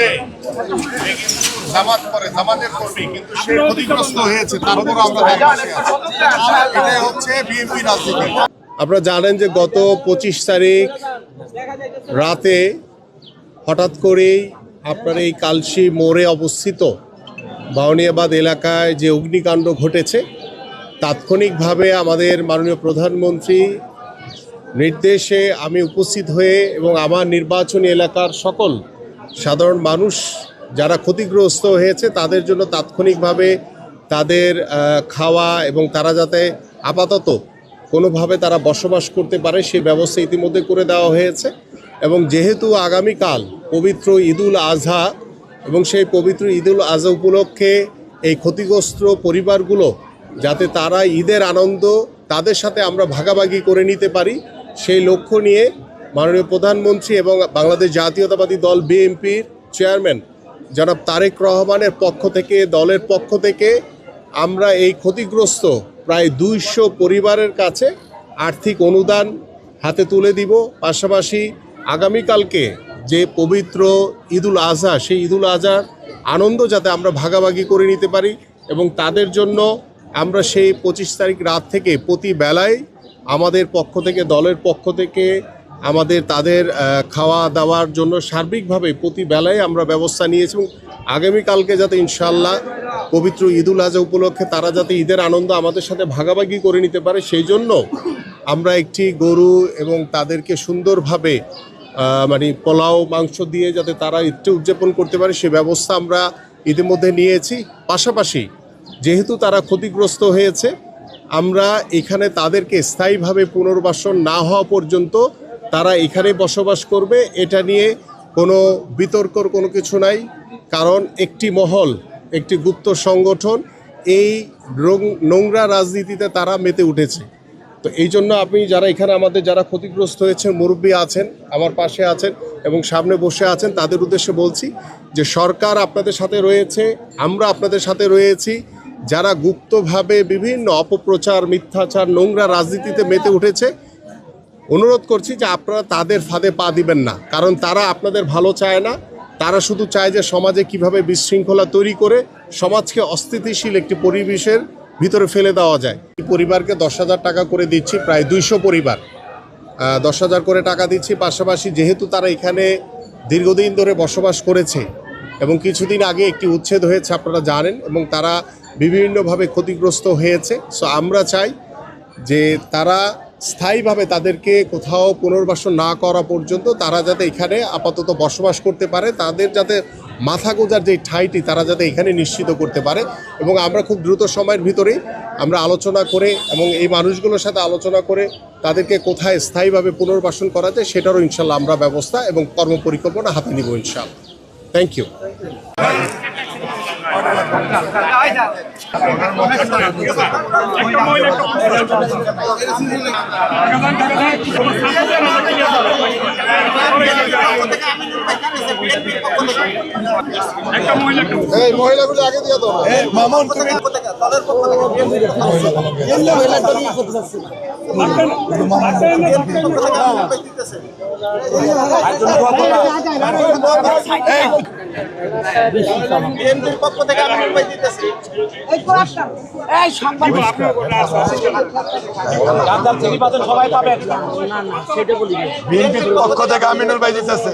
যে জামাত করে, জামাতের কর্মী, কিন্তু সে ক্ষতিগ্রস্ত হয়েছে, তারপর আমরা এটাই হচ্ছে বিএনপি রাজনীতি। আপনারা জানেন যে গত 25 তারিখ রাতে হঠাৎ করেই আপনার এই কালশি মোড়ে অবস্থিত বাউনিয়াবাদ এলাকায় যে অগ্নিকাণ্ড ঘটেছে, তাৎক্ষণিকভাবে আমাদের মাননীয় প্রধানমন্ত্রী নির্দেশে আমি উপস্থিত হয়ে এবং আমার নির্বাচনী এলাকার সকল সাধারণ মানুষ যারা ক্ষতিগ্রস্ত হয়েছে তাদের জন্য তাৎক্ষণিকভাবে তাদের খাওয়া এবং তারা যাতে আপাতত কোনোভাবে তারা বসবাস করতে পারে সেই ব্যবস্থা ইতিমধ্যে করে দেওয়া হয়েছে। এবং যেহেতু আগামীকাল পবিত্র ঈদুল আজহা এবং সেই পবিত্র ঈদুল আজহা উপলক্ষে এই ক্ষতিগ্রস্ত পরিবারগুলো যাতে তারা ঈদের আনন্দ তাদের সাথে আমরা ভাগাভাগি করে নিতে পারি, সেই লক্ষ্য নিয়ে মাননীয় প্রধানমন্ত্রী এবং বাংলাদেশ জাতীয়তাবাদী দল বিএনপির চেয়ারম্যান জনাব তারেক রহমানের পক্ষ থেকে, দলের পক্ষ থেকে আমরা এই ক্ষতিগ্রস্ত প্রায় 200 পরিবারের কাছে আর্থিক অনুদান হাতে তুলে দিব। পাশাপাশি আগামীকালকে যে পবিত্র ঈদুল আজহা, সেই ঈদুল আজহার আনন্দ যাতে আমরা ভাগাভাগি করে নিতে পারি এবং তাদের জন্য আমরা সেই 25 তারিখ রাত থেকে প্রতি বেলায় আমাদের পক্ষ থেকে, দলের পক্ষ থেকে আমাদের তাদের খাওয়া দাওয়ার জন্য সার্বিকভাবে প্রতি বেলায় আমরা ব্যবস্থা নিয়েছি এবং আগামীকালকে যাতে ইনশাআল্লাহ পবিত্র ঈদুল আজহা উপলক্ষে তারা যাতে ঈদের আনন্দ আমাদের সাথে ভাগাভাগি করে নিতে পারে, সেই জন্য আমরা একটি গরু এবং তাদেরকে সুন্দরভাবে মানে পোলাও মাংস দিয়ে যাতে তারা ঈদটা উদযাপন করতে পারে সে ব্যবস্থা আমরা ইতিমধ্যে নিয়েছি। পাশাপাশি যেহেতু তারা ক্ষতিগ্রস্ত হয়েছে, আমরা এখানে তাদেরকে স্থায়ীভাবে পুনর্বাসন না হওয়া পর্যন্ত তারা এখানে বসবাস করবে, এটা নিয়ে কোনো বিতর্কর কোনো কিছু নাই। কারণ একটি মহল, একটি গুপ্ত সংগঠন এই নোংরা রাজনীতিতে তারা মেতে উঠেছে। তো এই জন্য আপনি যারা এখানে আমাদের যারা ক্ষতিগ্রস্ত হয়েছেন, মুরব্বী আছেন, আমার পাশে আছেন এবং সামনে বসে আছেন, তাদের উদ্দেশ্যে বলছি যে সরকার আপনাদের সাথে রয়েছে, আমরা আপনাদের সাথে রয়েছি। যারা গুপ্তভাবে বিভিন্ন অপপ্রচার, মিথ্যাচার, নোংরা রাজনীতিতে মেতে উঠেছে, অনুরোধ করছি যে আপনারা তাদের ফাঁদে পা দিবেন না। কারণ তারা আপনাদের ভালো চায় না, তারা শুধু চায় যে সমাজে কিভাবে বিশৃঙ্খলা তৈরি করে সমাজকে অস্থিতিশীল একটি পরিবেশের ভিতরে ফেলে দেওয়া যায়। এই পরিবারকে 10,000 টাকা করে দিচ্ছি, প্রায় 200 পরিবার 10,000 করে টাকা দিচ্ছি। পাশাপাশি যেহেতু তারা এখানে দীর্ঘদিন ধরে বসবাস করেছে এবং কিছুদিন আগে একটি উচ্ছেদ হয়েছে আপনারা জানেন, এবং তারা বিভিন্নভাবে ক্ষতিগ্রস্ত হয়েছে। সো আমরা চাই যে তারা স্থায়ীভাবে তাদেরকে কোথাও পুনর্বাসন না করা পর্যন্ত তারা যাতে এখানে আপাতত বসবাস করতে পারে, তাদের যাতে মাথা গোঁজার যে ঠাঁইটি তারা যাতে এখানে নিশ্চিত করতে পারে। এবং আমরা খুব দ্রুত সময়ের ভিতরেই আমরা আলোচনা করে এবং এই মানুষগুলোর সাথে আলোচনা করে তাদেরকে কোথায় স্থায়ীভাবে পুনর্বাসন করা যায় সেটারও ইনশাল্লাহ আমরা ব্যবস্থা এবং কর্মপরিকল্পনা হাতে নিব ইনশাল্লাহ। Thank you. মহিলাগুলো আগে দিয়ে দাও। বিএনপির পক্ষ থেকে আমি নির্বাচিত দিতেছি। সবাই পাবেন। বিএনপির পক্ষ থেকে আমিনুল ভাই দিতেছে।